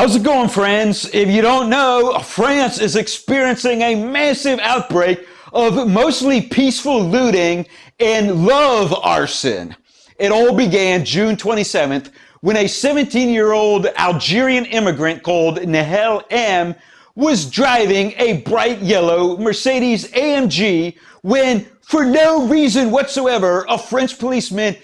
How's it going, friends? If you don't know, France is experiencing a massive outbreak of mostly peaceful looting and love arson. It all began June 27th when a 17-year-old Algerian immigrant called Nahel M was driving a bright yellow Mercedes AMG when, for no reason whatsoever, a French policeman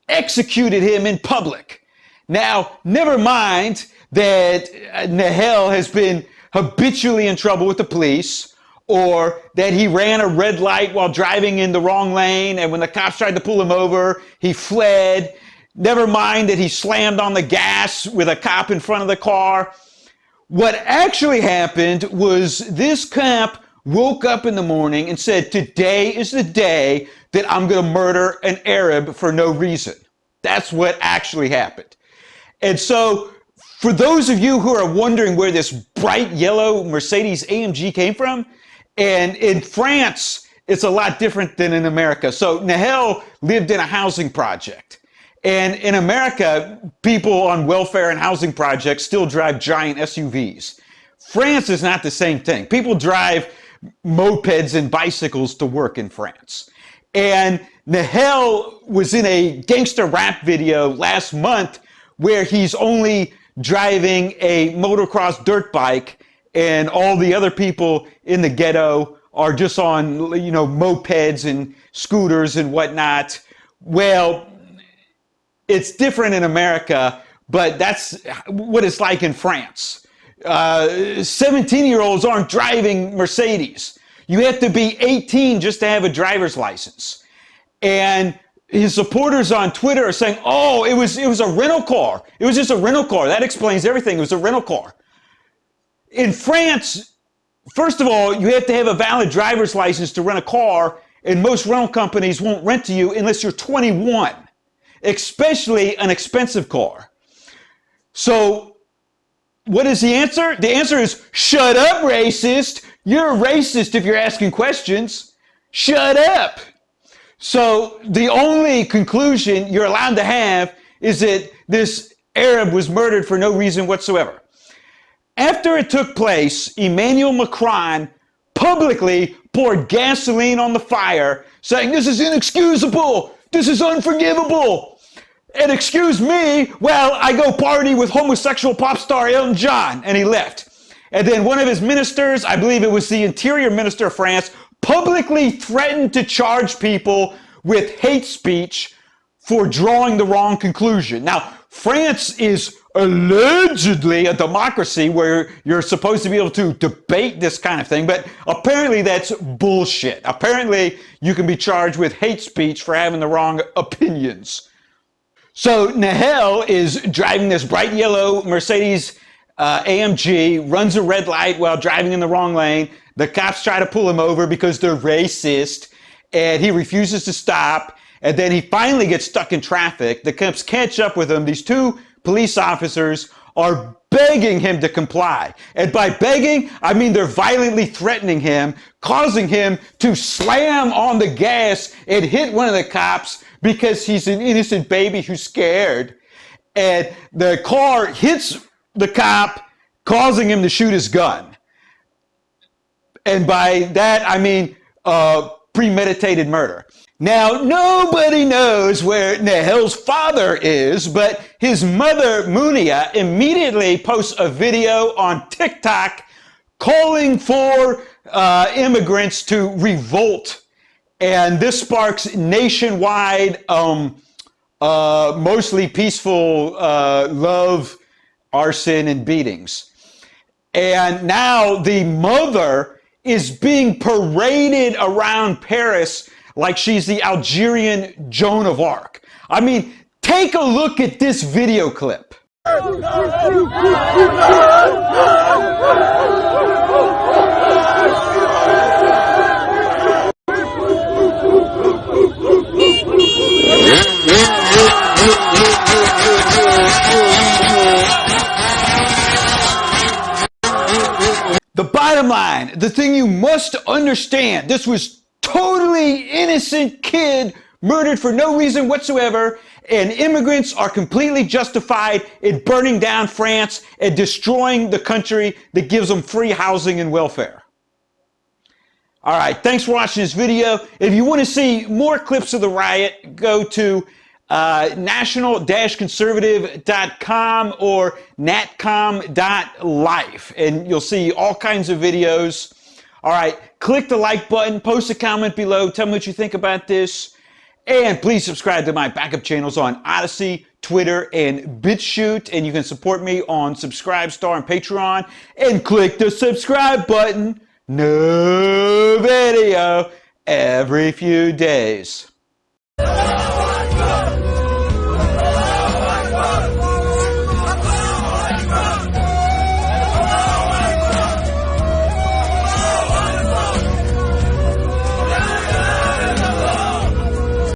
executed him in public. Now, never mind that Nahel has been habitually in trouble with the police, or that he ran a red light while driving in the wrong lane, and when the cops tried to pull him over, he fled. Never mind that he slammed on the gas with a cop in front of the car. What actually happened was this cop woke up in the morning and said, "Today is the day that I'm going to murder an Arab for no reason." That's what actually happened. And so, for those of you who are wondering where this bright yellow Mercedes AMG came from, and in France, it's a lot different than in America. So Nahel lived in a housing project. And in America, people on welfare and housing projects still drive giant SUVs. France is not the same thing. People drive mopeds and bicycles to work in France. And Nahel was in a gangster rap video last month where he's only driving a motocross dirt bike, and all the other people in the ghetto are just on, mopeds and scooters and whatnot. Well, it's different in America, but that's what it's like in France. 17-year-olds aren't driving Mercedes. You have to be 18 just to have a driver's license. And his supporters on Twitter are saying, "Oh, it was a rental car. It was just a rental car. That explains everything. It was a rental car." In France, first of all, you have to have a valid driver's license to rent a car, and most rental companies won't rent to you unless you're 21, especially an expensive car. So what is the answer? The answer is, shut up, racist. You're a racist if you're asking questions. Shut up. So the only conclusion you're allowed to have is that this Arab was murdered for no reason whatsoever. After it took place, Emmanuel Macron publicly poured gasoline on the fire, saying, "This is inexcusable. This is unforgivable. And excuse me, well, I go party with homosexual pop star Elton John," and he left. And then one of his ministers, I believe it was the Interior Minister of France, publicly threatened to charge people with hate speech for drawing the wrong conclusion. Now, France is allegedly a democracy where you're supposed to be able to debate this kind of thing, but apparently that's bullshit. Apparently you can be charged with hate speech for having the wrong opinions. So Nahel is driving this bright yellow Mercedes AMG, runs a red light while driving in the wrong lane. The cops try to pull him over because they're racist, and he refuses to stop. And then he finally gets stuck in traffic. The cops catch up with him. These two police officers are begging him to comply. And by begging, I mean they're violently threatening him, causing him to slam on the gas and hit one of the cops because he's an innocent baby who's scared. And the car hits the cop, causing him to shoot his gun. And by that, I mean premeditated murder. Now, nobody knows where Nahel's father is, but his mother, Munia, immediately posts a video on TikTok calling for immigrants to revolt. And this sparks nationwide, mostly peaceful love, arson, and beatings. And now the mother is being paraded around Paris like she's the Algerian Joan of Arc. I mean, take a look at this video clip. The bottom line, the thing you must understand, this was totally innocent kid murdered for no reason whatsoever, And immigrants are completely justified in burning down France and destroying the country that gives them free housing and welfare. All right, thanks for watching this video. If you want to see more clips of the riot, go to national-conservative.com or natcom.life, and you'll see all kinds of videos. All right, click the like button, post a comment below, tell me what you think about this, and please subscribe to my backup channels on Odyssey, Twitter, and BitChute, and you can support me on Subscribestar and Patreon, and click the subscribe button. New video every few days.